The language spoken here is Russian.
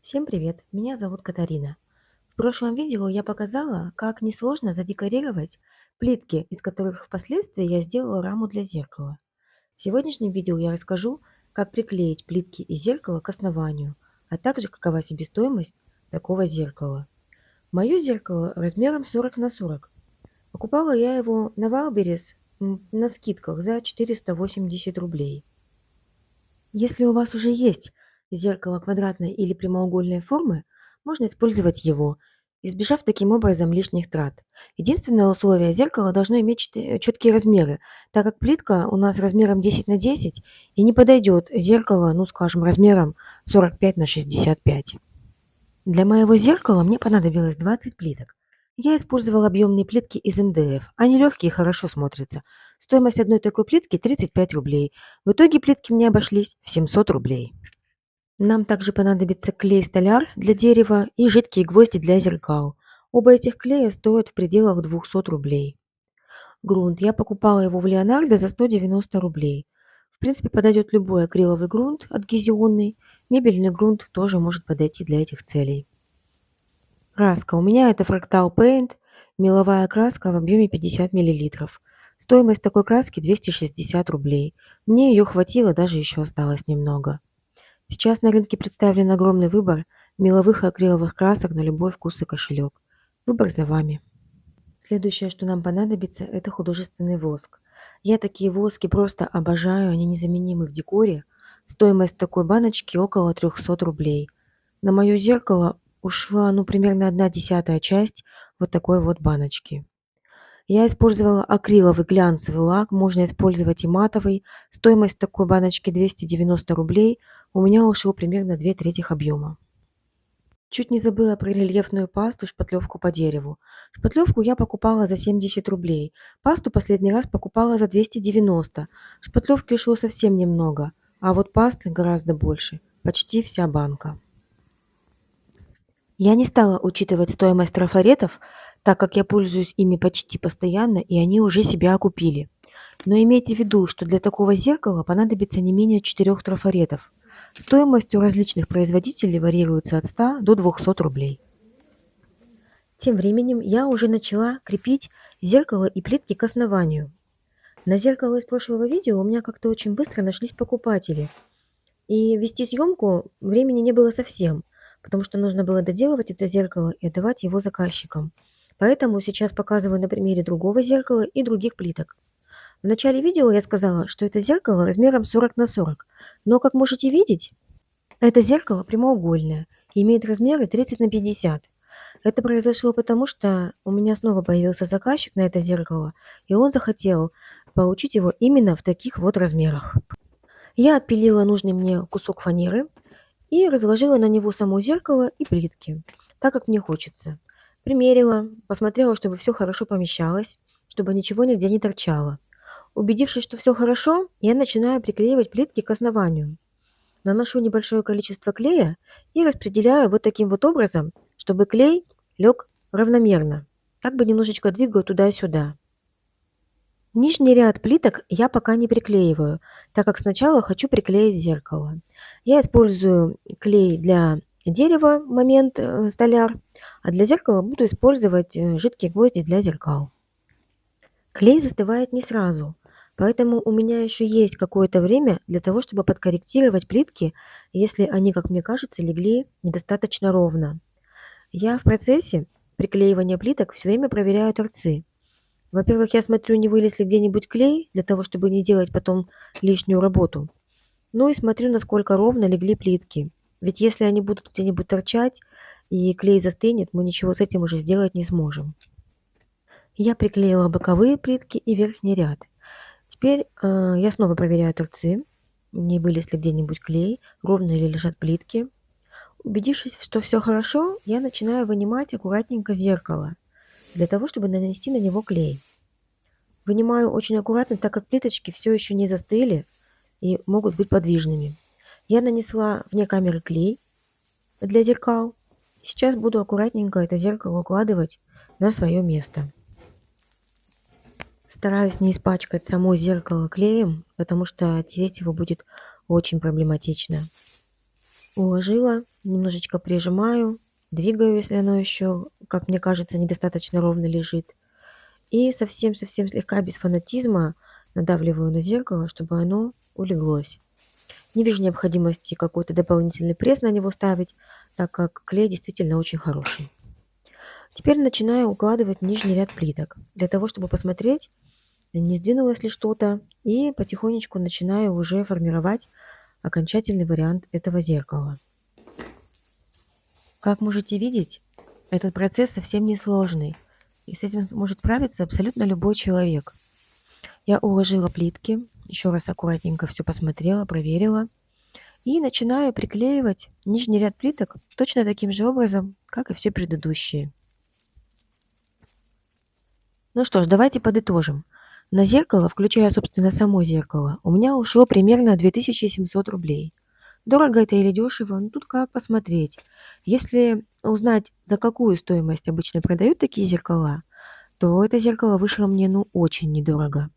Всем привет, меня зовут Катарина. В прошлом видео я показала, как несложно задекорировать плитки, из которых впоследствии я сделала раму для зеркала. В сегодняшнем видео я расскажу, как приклеить плитки и зеркало к основанию, а также какова себестоимость такого зеркала. Мое зеркало размером 40 на 40. Покупала я его на Валберес на скидках за 480 рублей. Если у вас уже есть зеркало квадратной или прямоугольной формы, можно использовать его, избежав таким образом лишних трат. Единственное условие – зеркало должно иметь четкие размеры, так как плитка у нас размером 10 на 10 и не подойдет зеркало, ну скажем, размером 45 на 65. Для моего зеркала мне понадобилось 20 плиток. Я использовала объемные плитки из МДФ. Они легкие и хорошо смотрятся. Стоимость одной такой плитки 35 рублей. В итоге плитки мне обошлись в 700 рублей. Нам также понадобится клей-столяр для дерева и жидкие гвозди для зеркал. Оба этих клея стоят в пределах 200 рублей. Грунт. Я покупала его в Леонардо за 190 рублей. В принципе, подойдет любой акриловый грунт, адгезионный. Мебельный грунт тоже может подойти для этих целей. Краска. У меня это Fractal Paint, меловая краска в объеме 50 мл. Стоимость такой краски 260 рублей. Мне ее хватило, даже еще осталось немного. Сейчас на рынке представлен огромный выбор меловых и акриловых красок на любой вкус и кошелек. Выбор за вами. Следующее, что нам понадобится, это художественный воск. Я такие воски просто обожаю, они незаменимы в декоре. Стоимость такой баночки около 300 рублей. На мое зеркало ушла примерно 1/10 часть вот такой вот баночки. Я использовала акриловый глянцевый лак, можно использовать и матовый. Стоимость такой баночки 290 рублей. У меня ушло примерно 2/3 объема. Чуть не забыла про рельефную пасту, шпатлевку по дереву. Шпатлевку я покупала за 70 рублей. Пасту последний раз покупала за 290. Шпатлевки ушло совсем немного, а вот пасты гораздо больше. Почти вся банка. Я не стала учитывать стоимость трафаретов, так как я пользуюсь ими почти постоянно, и они уже себя окупили. Но имейте в виду, что для такого зеркала понадобится не менее 4 трафаретов. Стоимость у различных производителей варьируется от 100 до 200 рублей. Тем временем я уже начала крепить зеркало и плитки к основанию. На зеркало из прошлого видео у меня как-то очень быстро нашлись покупатели. И вести съемку времени не было совсем, потому что нужно было доделывать это зеркало и отдавать его заказчикам. Поэтому сейчас показываю на примере другого зеркала и других плиток. В начале видео я сказала, что это зеркало размером 40 на 40, но, как можете видеть, это зеркало прямоугольное и имеет размеры 30 на 50. Это произошло потому, что у меня снова появился заказчик на это зеркало, и он захотел получить его именно в таких вот размерах. Я отпилила нужный мне кусок фанеры и разложила на него само зеркало и плитки, так как мне хочется. Примерила, посмотрела, чтобы все хорошо помещалось, чтобы ничего нигде не торчало. Убедившись, что все хорошо, я начинаю приклеивать плитки к основанию. Наношу небольшое количество клея и распределяю вот таким вот образом, чтобы клей лег равномерно, как бы немножечко двигаю туда-сюда. Нижний ряд плиток я пока не приклеиваю, так как сначала хочу приклеить зеркало. Я использую клей для дерева момент столяр, а для зеркала буду использовать жидкие гвозди для зеркал. Клей застывает не сразу, поэтому у меня еще есть какое-то время для того, чтобы подкорректировать плитки, если они, как мне кажется, легли недостаточно ровно. Я в процессе приклеивания плиток все время проверяю торцы. Во-первых, я смотрю, не вылез ли где-нибудь клей, для того, чтобы не делать потом лишнюю работу. Ну и смотрю, насколько ровно легли плитки. Ведь если они будут где-нибудь торчать и клей застынет, мы ничего с этим уже сделать не сможем. Я приклеила боковые плитки и верхний ряд. Теперь я снова проверяю торцы, не вылез ли где-нибудь клей, ровно ли лежат плитки. Убедившись, что все хорошо, я начинаю вынимать аккуратненько зеркало, для того, чтобы нанести на него клей. Вынимаю очень аккуратно, так как плиточки все еще не застыли и могут быть подвижными. Я нанесла вне камеры клей для зеркал. Сейчас буду аккуратненько это зеркало укладывать на свое место. Стараюсь не испачкать само зеркало клеем, потому что тереть его будет очень проблематично. Уложила, немножечко прижимаю, двигаю, если оно еще, как мне кажется, недостаточно ровно лежит. И совсем-совсем слегка без фанатизма надавливаю на зеркало, чтобы оно улеглось. Не вижу необходимости какой-то дополнительный пресс на него ставить, так как клей действительно очень хороший. Теперь начинаю укладывать нижний ряд плиток, для того, чтобы посмотреть, не сдвинулось ли что-то, и потихонечку начинаю уже формировать окончательный вариант этого зеркала. Как можете видеть, этот процесс совсем не сложный, и с этим может справиться абсолютно любой человек. Я уложила плитки, еще раз аккуратненько все посмотрела, проверила, и начинаю приклеивать нижний ряд плиток точно таким же образом, как и все предыдущие. Ну что ж, давайте подытожим. На зеркало, включая, собственно, само зеркало, у меня ушло примерно 2700 рублей. Дорого это или дешево? Ну, тут как посмотреть. Если узнать, за какую стоимость обычно продают такие зеркала, то это зеркало вышло мне, ну, очень недорого.